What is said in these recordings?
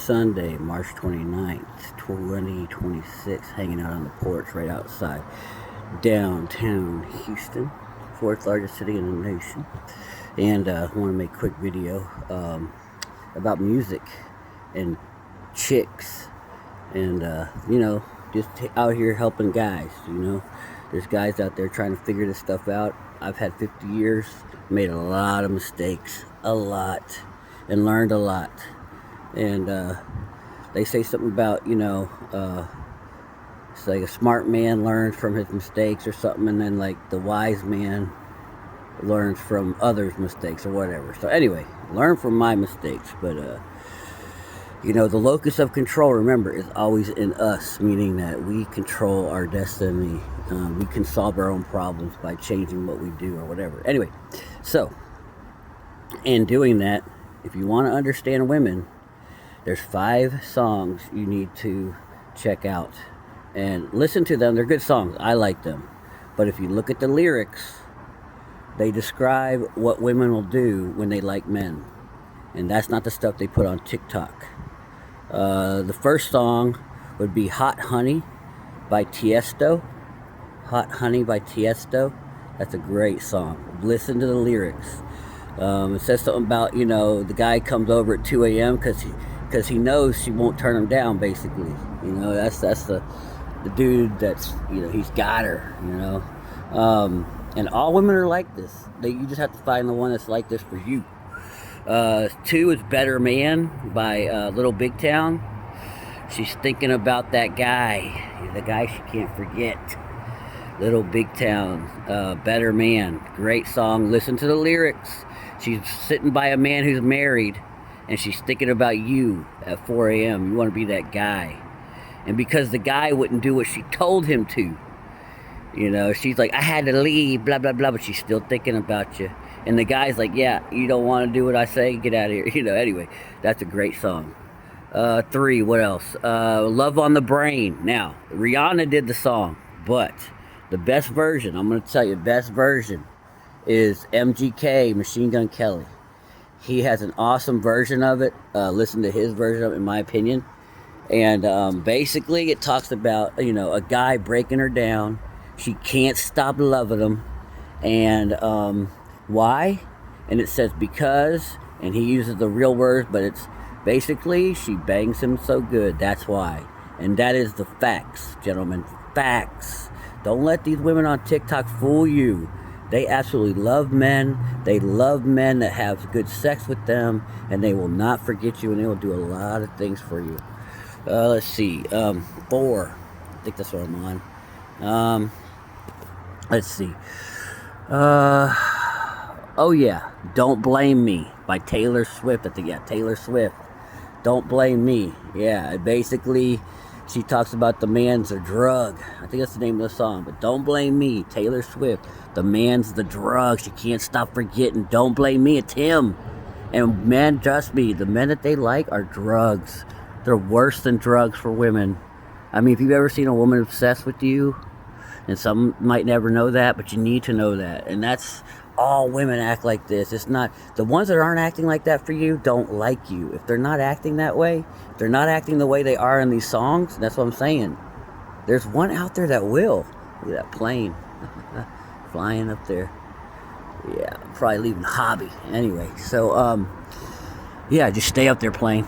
Sunday, March 29th, 2026, hanging out on the porch right outside downtown Houston, fourth largest city in the nation. And I want to make a quick video about music and chicks and, just out here helping guys, There's guys out there trying to figure this stuff out. I've had 50 years, made a lot of mistakes, and learned a lot. And they say something about, it's like a smart man learns from his mistakes or something, and then like the wise man learns from others' mistakes or whatever. So anyway, learn from my mistakes. But, the locus of control, remember, is always in us, meaning that we control our destiny. We can solve our own problems by changing what we do or whatever. Anyway, so in doing that, if you want to understand women, there's 5 songs you need to check out and listen to them. They're good songs. I like them. But if you look at the lyrics, they describe what women will do when they like men. And that's not the stuff they put on TikTok. The first song would be Hot Honey by Tiesto. Hot Honey by Tiesto. That's a great song. Listen to the lyrics. It says something about, the guy comes over at 2 a.m. because he knows she won't turn him down, basically. That's the dude that's, he's got her, and all women are like this. You just have to find the one that's like this for you. 2 is Better Man by Little Big Town. She's thinking about that guy, the guy she can't forget. Little Big Town, Better Man, great song. Listen to the lyrics. She's sitting by a man who's married, and she's thinking about you at 4 a.m. You want to be that guy. And because the guy wouldn't do what she told him to, she's like, I had to leave, blah, blah, blah, but she's still thinking about you. And the guy's like, yeah, you don't want to do what I say? Get out of here. Anyway, that's a great song. 3, what else? Love on the Brain. Now, Rihanna did the song, but the best version, I'm going to tell you, best version is MGK, Machine Gun Kelly. He has an awesome version of it. Listen to his version of it, in my opinion. And basically it talks about, a guy breaking her down. She can't stop loving him. And why? And it says because, and he uses the real words, but it's basically she bangs him so good, that's why. And that is the facts, gentlemen. Facts. Don't let these women on TikTok fool you. They absolutely love men. They love men that have good sex with them, and they will not forget you, and they will do a lot of things for you. Let's see. 4. I think that's what I'm on. Let's see. Oh yeah, Don't Blame Me by Taylor Swift. I think, yeah, Taylor Swift. Don't Blame Me. Yeah, basically, she talks about the man's a drug. I think that's the name of the song. But Don't Blame Me, Taylor Swift. The man's the drug. She can't stop forgetting. Don't blame me, it's him. And men, trust me, the men that they like are drugs. They're worse than drugs for women. I mean, if you've ever seen a woman obsessed with you, and some might never know that, but you need to know that. And that's all women act like this. It's not, the ones that aren't acting like that for you don't like you. If they're not acting that way, if they're not acting the way they are in these songs, that's what I'm saying. There's one out there that will. Look at that plane flying up there. Yeah, probably leaving hobby. Anyway, so, yeah, just stay up there, plane.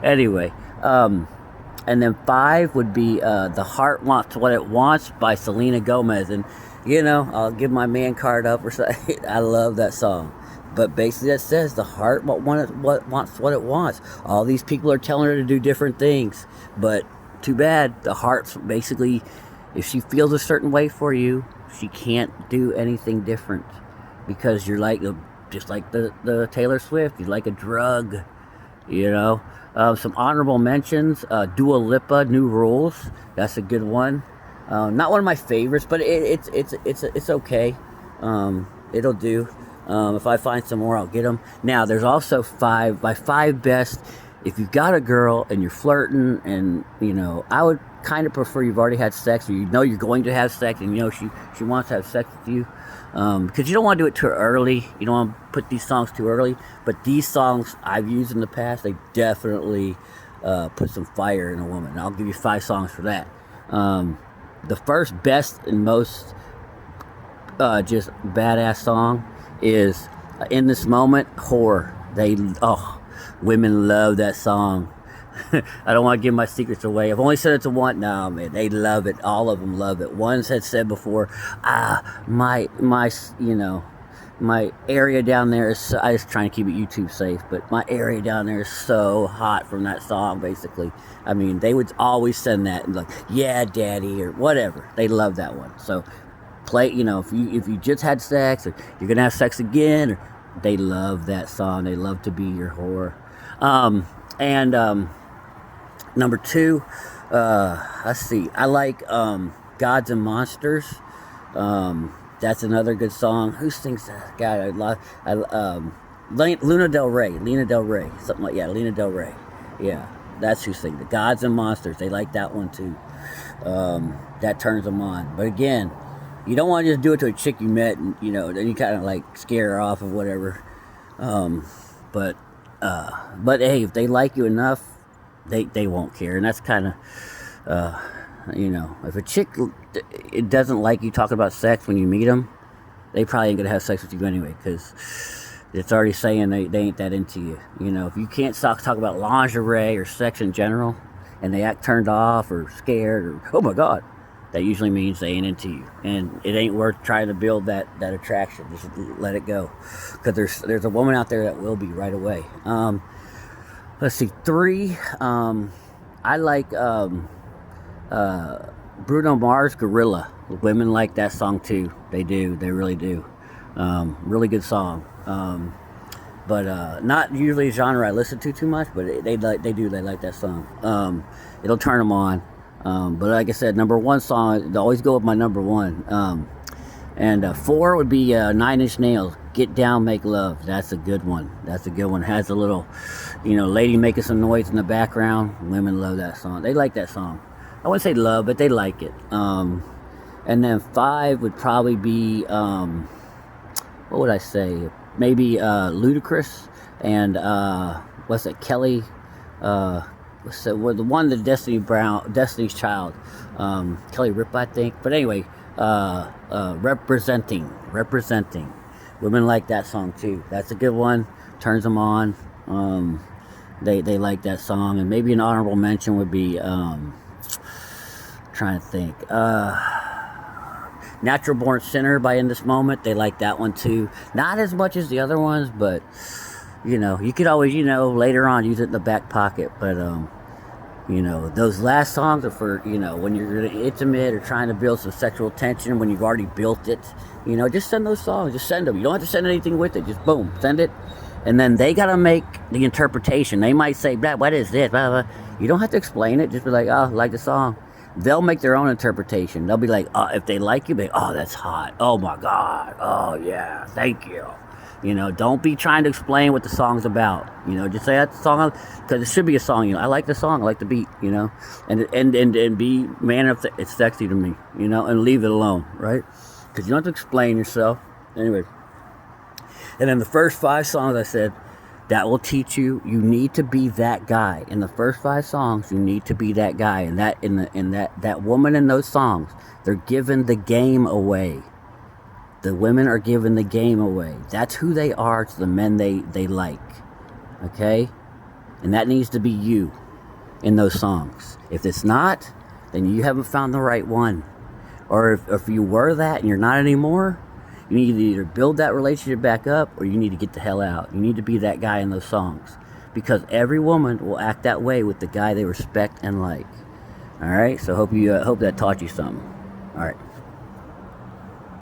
Anyway, and then 5 would be The Heart Wants What It Wants by Selena Gomez. And, I'll give my man card up or something. I love that song. But basically that says the heart wants what it wants. All these people are telling her to do different things. But too bad, the heart's basically, if she feels a certain way for you, she can't do anything different. Because you're like, just like the Taylor Swift, you're like a drug, Some honorable mentions, Dua Lipa, New Rules. That's a good one. Not one of my favorites, but it's okay. It'll do. If I find some more, I'll get them. Now, there's also 5 best if you've got a girl and you're flirting, and I would kind of prefer you've already had sex, or you're going to have sex, and she wants to have sex with you, because you don't want to do it too early. You don't want to put these songs too early. But these songs I've used in the past, they definitely put some fire in a woman. And I'll give you 5 songs for that. The first, best, and most just badass song is "In This Moment," Whore. Women love that song. I don't want to give my secrets away. I've only said it to one. No, man, they love it. All of them love it. One had said before, my area down there is I was trying to keep it YouTube safe, but my area down there is so hot from that song, basically. I mean, they would always send that and like, yeah, daddy, or whatever. They love that one. So play, if you just had sex, or you're going to have sex again, or they love that song. They love to be your whore. And number 2, let's see. I like Gods and Monsters. That's another good song. Who sings that? God, I love. Lena Del Rey. Something like, yeah, Lena Del Rey. Yeah, that's who sings it. Gods and Monsters. They like that one too. That turns them on. But again, you don't want to just do it to a chick you met, and then you kind of like scare her off or whatever. But hey, if they like you enough, they won't care, and that's kind of if a chick it doesn't like you talking about sex when you meet them, they probably ain't gonna have sex with you anyway, because it's already saying they ain't that into you. If you can't talk about lingerie or sex in general, and they act turned off or scared or oh my god, that usually means they ain't into you, and it ain't worth trying to build that attraction. Just let it go, because there's a woman out there that will be right away. Let's see, 3. I like Bruno Mars, Gorilla. Women like that song too. They do. They really do. Really good song. But not usually a genre I listen to too much. But they like that song. It'll turn them on. But like I said, number 1 song, they always go with my number 1. And 4 would be 9 Inch Nails, Get Down, Make Love. That's a good one. Has a little, lady making some noise in the background. Women love that song. They like that song. I wouldn't say love, but they like it. And then 5 would probably be, what would I say? Maybe Ludacris and, what's it, Kelly, what's that? Well, the one, the Destiny's Child, Kelly Ripa, I think. But anyway, representing. Women like that song too. That's a good one. Turns them on. They like that song. And maybe an honorable mention would be, trying to think. Natural Born Sinner by In This Moment. They like that one too. Not as much as the other ones, but you could always, later on use it in the back pocket. But those last songs are for, when you're intimate or trying to build some sexual tension, when you've already built it. Just send those songs. Just send them. You don't have to send anything with it. Just boom, send it. And then they got to make the interpretation. They might say, what is this? Blah, blah. You don't have to explain it. Just be like, oh, I like the song. They'll make their own interpretation. They'll be like, if they like you, be like, oh, that's hot. Oh, my God. Oh, yeah. Thank you. Don't be trying to explain what the song's about. Just say that's the song, because it should be a song. I like the song. I like the beat, and be man if it's sexy to me, and leave it alone, right? Because you don't have to explain yourself. Anyway. And then the first 5 songs I said, that will teach you need to be that guy. In the first 5 songs, you need to be that guy. And that woman in those songs, they're giving the game away. The women are giving the game away. That's who they are to the men they like. Okay? And that needs to be you in those songs. If it's not, then you haven't found the right one. Or if you were that and you're not anymore, you need to either build that relationship back up, or you need to get the hell out. You need to be that guy in those songs. Because every woman will act that way with the guy they respect and like. Alright? So hope that taught you something. Alright.